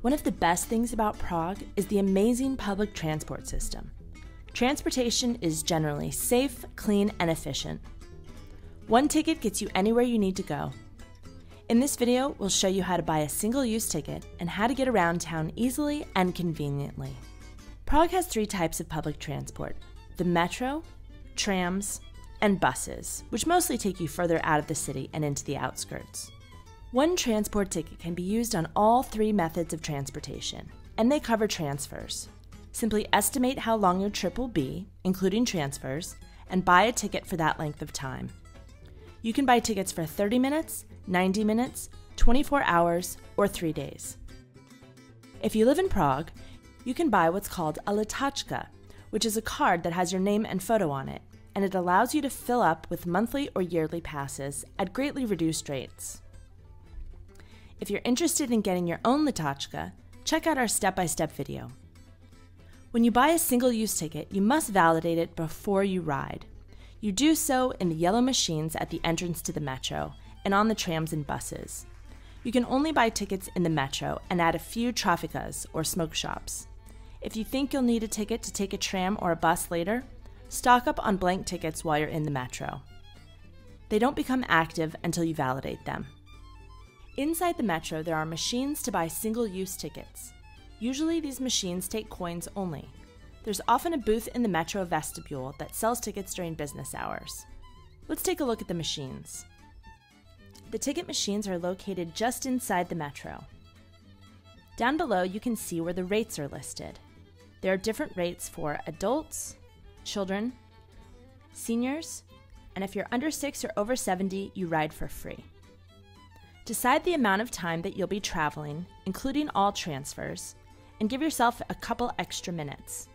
One of the best things about Prague is the amazing public transport system. Transportation is generally safe, clean, and efficient. One ticket gets you anywhere you need to go. In this video, we'll show you how to buy a single-use ticket and how to get around town easily and conveniently. Prague has three types of public transport: the metro, trams, and buses, which mostly take you further out of the city and into the outskirts. One transport ticket can be used on all three methods of transportation, and they cover transfers. Simply estimate how long your trip will be, including transfers, and buy a ticket for that length of time. You can buy tickets for 30 minutes, 90 minutes, 24 hours, or 3 days. If you live in Prague, you can buy what's called a Letačka, which is a card that has your name and photo on it, and it allows you to fill up with monthly or yearly passes at greatly reduced rates. If you're interested in getting your own Letačka, check out our step-by-step video. When you buy a single-use ticket, you must validate it before you ride. You do so in the yellow machines at the entrance to the metro and on the trams and buses. You can only buy tickets in the metro and at a few trafikas or smoke shops. If you think you'll need a ticket to take a tram or a bus later, stock up on blank tickets while you're in the metro. They don't become active until you validate them. Inside the metro, there are machines to buy single-use tickets. Usually these machines take coins only. There's often a booth in the metro vestibule that sells tickets during business hours. Let's take a look at the machines. The ticket machines are located just inside the metro. Down below, you can see where the rates are listed. There are different rates for adults, children, seniors, and if you're under 6 or over 70, you ride for free. Decide the amount of time that you'll be traveling, including all transfers, and give yourself a couple extra minutes.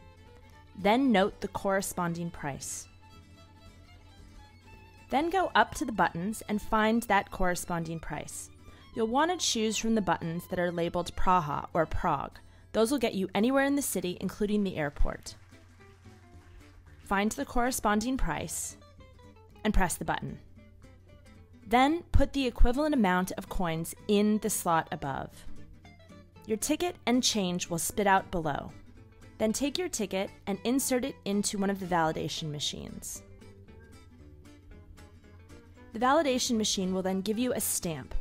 Then note the corresponding price. Then go up to the buttons and find that corresponding price. You'll want to choose from the buttons that are labeled Praha or Prague. Those will get you anywhere in the city, including the airport. Find the corresponding price and press the button. Then put the equivalent amount of coins in the slot above. Your ticket and change will spit out below. Then take your ticket and insert it into one of the validation machines. The validation machine will then give you a stamp.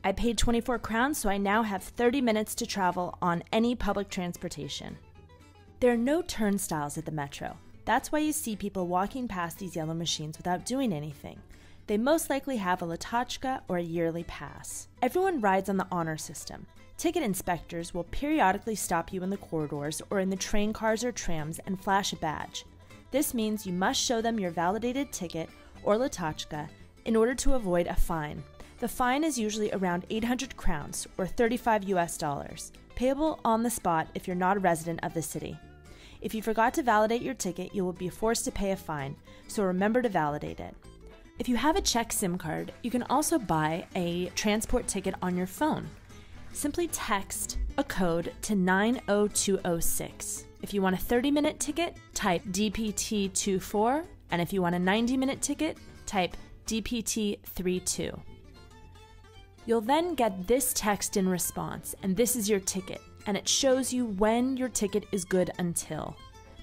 I paid 24 crowns, so I now have 30 minutes to travel on any public transportation. There are no turnstiles at the metro. That's why you see people walking past these yellow machines without doing anything. They most likely have a Letačka or a yearly pass. Everyone rides on the honor system. Ticket inspectors will periodically stop you in the corridors or in the train cars or trams and flash a badge. This means you must show them your validated ticket or Letačka in order to avoid a fine. The fine is usually around 800 crowns or $35 US, payable on the spot if you're not a resident of the city. If you forgot to validate your ticket, you will be forced to pay a fine, so remember to validate it. If you have a Czech SIM card, you can also buy a transport ticket on your phone. Simply text a code to 90206. If you want a 30-minute ticket, type DPT24, and if you want a 90-minute ticket, type DPT32. You'll then get this text in response, and this is your ticket, and it shows you when your ticket is good until.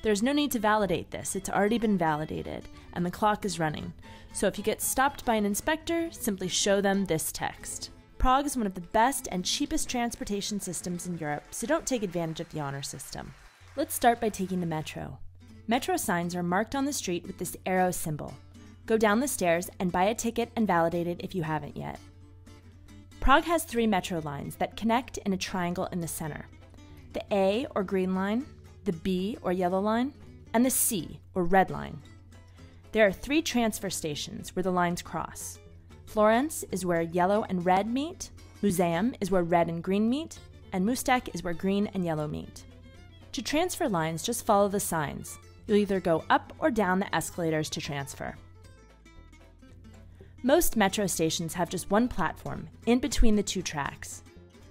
There's no need to validate this, it's already been validated, and the clock is running. So if you get stopped by an inspector, simply show them this text. Prague is one of the best and cheapest transportation systems in Europe, so don't take advantage of the honor system. Let's start by taking the metro. Metro signs are marked on the street with this arrow symbol. Go down the stairs and buy a ticket and validate it if you haven't yet. Prague has 3 metro lines that connect in a triangle in the center: the A or green line, the B or yellow line, and the C or red line. There are 3 transfer stations where the lines cross. Florence is where yellow and red meet, Muzeum is where red and green meet, and Můstek is where green and yellow meet. To transfer lines, just follow the signs. You'll either go up or down the escalators to transfer. Most metro stations have just one platform, in between the 2 tracks.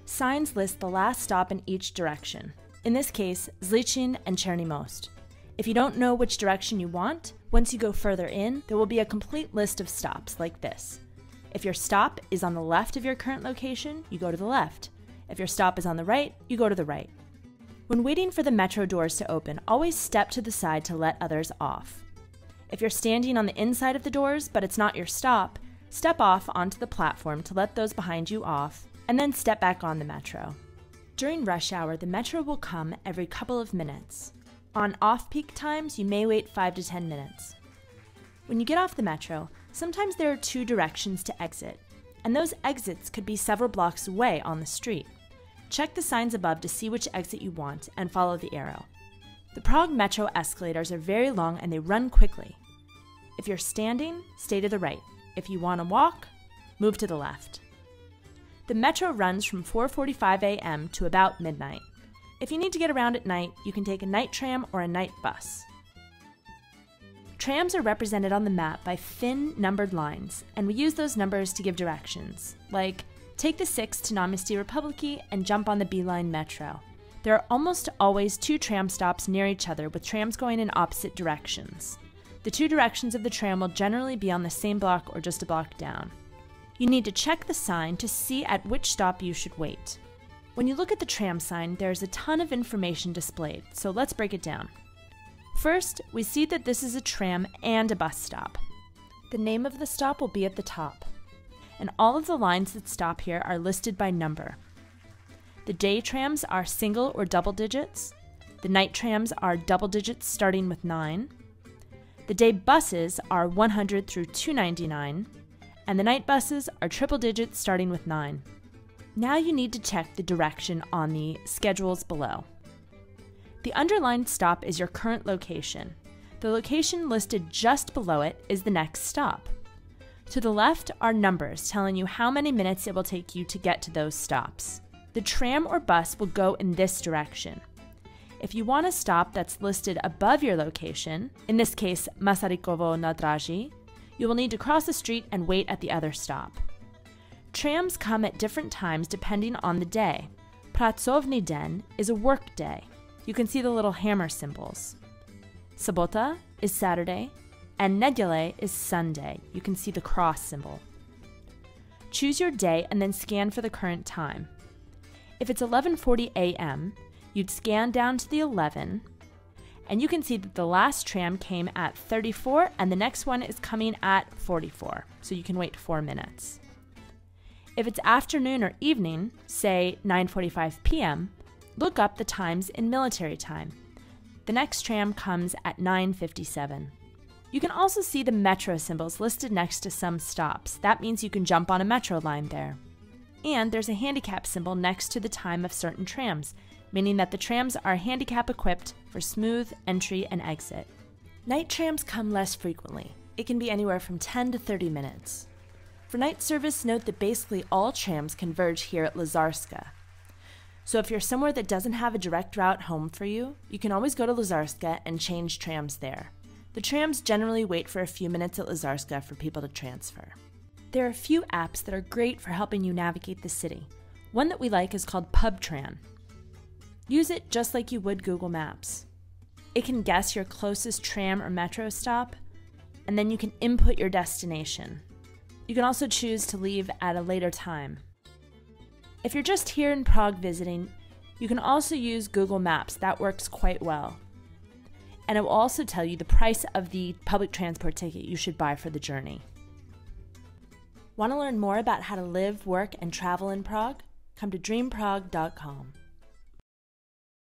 Signs list the last stop in each direction. In this case, Zličín and Černý Most. If you don't know which direction you want, once you go further in, there will be a complete list of stops like this. If your stop is on the left of your current location, you go to the left. If your stop is on the right, you go to the right. When waiting for the metro doors to open, always step to the side to let others off. If you're standing on the inside of the doors, but it's not your stop, step off onto the platform to let those behind you off, and then step back on the metro. During rush hour, the metro will come every couple of minutes. On off-peak times, you may wait 5 to 10 minutes. When you get off the metro, sometimes there are 2 directions to exit, and those exits could be several blocks away on the street. Check the signs above to see which exit you want and follow the arrow. The Prague Metro escalators are very long and they run quickly. If you're standing, stay to the right. If you want to walk, move to the left. The metro runs from 4:45 a.m. to about midnight. If you need to get around at night, you can take a night tram or a night bus. Trams are represented on the map by thin, numbered lines, and we use those numbers to give directions, like take the 6 to Náměstí Republiky and jump on the B-Line metro. There are almost always 2 tram stops near each other with trams going in opposite directions. The 2 directions of the tram will generally be on the same block or just a block down. You need to check the sign to see at which stop you should wait. When you look at the tram sign, there's a ton of information displayed, so let's break it down. First, we see that this is a tram and a bus stop. The name of the stop will be at the top, and all of the lines that stop here are listed by number. The day trams are single or double digits. The night trams are double digits starting with 9. The day buses are 100 through 299, and the night buses are triple digits starting with 9. Now you need to check the direction on the schedules below. The underlined stop is your current location. The location listed just below it is the next stop. To the left are numbers telling you how many minutes it will take you to get to those stops. The tram or bus will go in this direction. If you want a stop that's listed above your location, in this case Masarykovo nádraží, you will need to cross the street and wait at the other stop. Trams come at different times depending on the day. Pracovní den is a work day. You can see the little hammer symbols. Sobota is Saturday, and neděle is Sunday. You can see the cross symbol. Choose your day and then scan for the current time. If it's 11:40 a.m., you'd scan down to the 11, and you can see that the last tram came at 34 and the next one is coming at 44, so you can wait 4 minutes. If it's afternoon or evening, say 9:45 p.m., look up the times in military time. The next tram comes at 9:57. You can also see the metro symbols listed next to some stops. That means you can jump on a metro line there. And there's a handicap symbol next to the time of certain trams, meaning that the trams are handicap equipped for smooth entry and exit. Night trams come less frequently. It can be anywhere from 10 to 30 minutes. For night service, note that basically all trams converge here at Lazarska. So if you're somewhere that doesn't have a direct route home for you, you can always go to Lazarska and change trams there. The trams generally wait for a few minutes at Lazarska for people to transfer. There are a few apps that are great for helping you navigate the city. One that we like is called PubTran. Use it just like you would Google Maps. It can guess your closest tram or metro stop, and then you can input your destination. You can also choose to leave at a later time. If you're just here in Prague visiting, you can also use Google Maps. That works quite well. And it will also tell you the price of the public transport ticket you should buy for the journey. Want to learn more about how to live, work, and travel in Prague? Come to dreamprague.com.